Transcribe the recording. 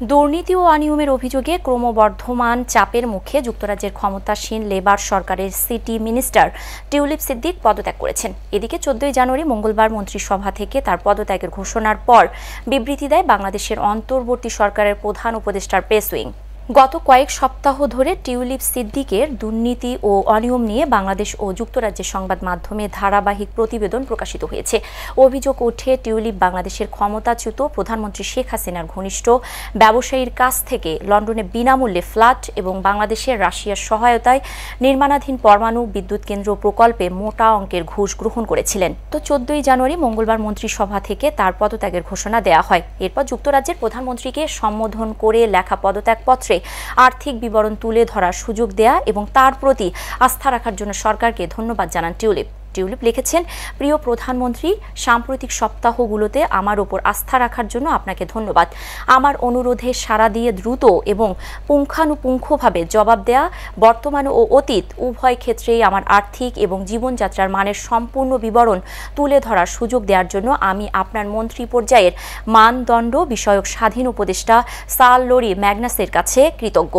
দুর্নীতি ও অনিয়মের অভিযোগে ক্রমবর্ধমান চাপের মুখে যুক্তরাজ্যের ক্ষমতাসীন লেবার সরকারের সিটি মিনিস্টার টিউলিপ সিদ্দিক পদত্যাগ করেছেন। এদিকে 14 জানুয়ারি মঙ্গলবার মন্ত্রিসভা থেকে তার পদত্যাগের ঘোষণার পর বিবৃতি দেয় বাংলাদেশের অন্তর্বর্তী সরকারের প্রধান উপদেষ্টার প্রেস উইং। গত কয়েক সপ্তাহ ধরে টিউলিপ সিদ্দিকের দুর্নীতি ও অনিয়ম নিয়ে বাংলাদেশ ও যুক্তরাজ্যের সংবাদ মাধ্যমে ধারাবাহিক প্রতিবেদন প্রকাশিত হয়েছে। অভিযোগ ওঠে টিউলিপ বাংলাদেশের ক্ষমতাচ্যুত প্রধানমন্ত্রী শেখ হাসিনার ঘনিষ্ঠ ব্যবসায়ীর কাছ থেকে লন্ডনে বিনামূল্যে ফ্ল্যাট এবং বাংলাদেশের রাশিয়ার সহায়তায় নির্মাণাধীন পরমাণু বিদ্যুৎ কেন্দ্র প্রকল্পে মোটা অঙ্কের ঘুষ গ্রহণ করেছিলেন। তো 14 জানুয়ারি মঙ্গলবার মন্ত্রিসভা থেকে তার পদত্যাগের ঘোষণা দেওয়া হয়। এরপর যুক্তরাজ্যের প্রধানমন্ত্রীকে সম্বোধন করে লেখা পদত্যাগপত্রে আর্থিক বিবরণ তুলে ধরার সুযোগ দেয়া এবং তার প্রতি আস্থা রাখার জন্য সরকারকে ধন্যবাদ জানান টিউলিপ লিখেছেন, প্রিয় প্রধানমন্ত্রী, সাম্প্রতিক সপ্তাহগুলোতে আমার ওপর আস্থা রাখার জন্য আপনাকে ধন্যবাদ। আমার অনুরোধে সাড়া দিয়ে দ্রুত এবং পুঙ্খানুপুঙ্খভাবে জবাব দেয়া, বর্তমান ও অতীত উভয় ক্ষেত্রেই আমার আর্থিক এবং জীবনযাত্রার মানের সম্পূর্ণ বিবরণ তুলে ধরার সুযোগ দেওয়ার জন্য আমি আপনার মন্ত্রী পর্যায়ের মানদণ্ড বিষয়ক স্বাধীন উপদেষ্টা স্যার লরি ম্যাগনাসের কাছে কৃতজ্ঞ।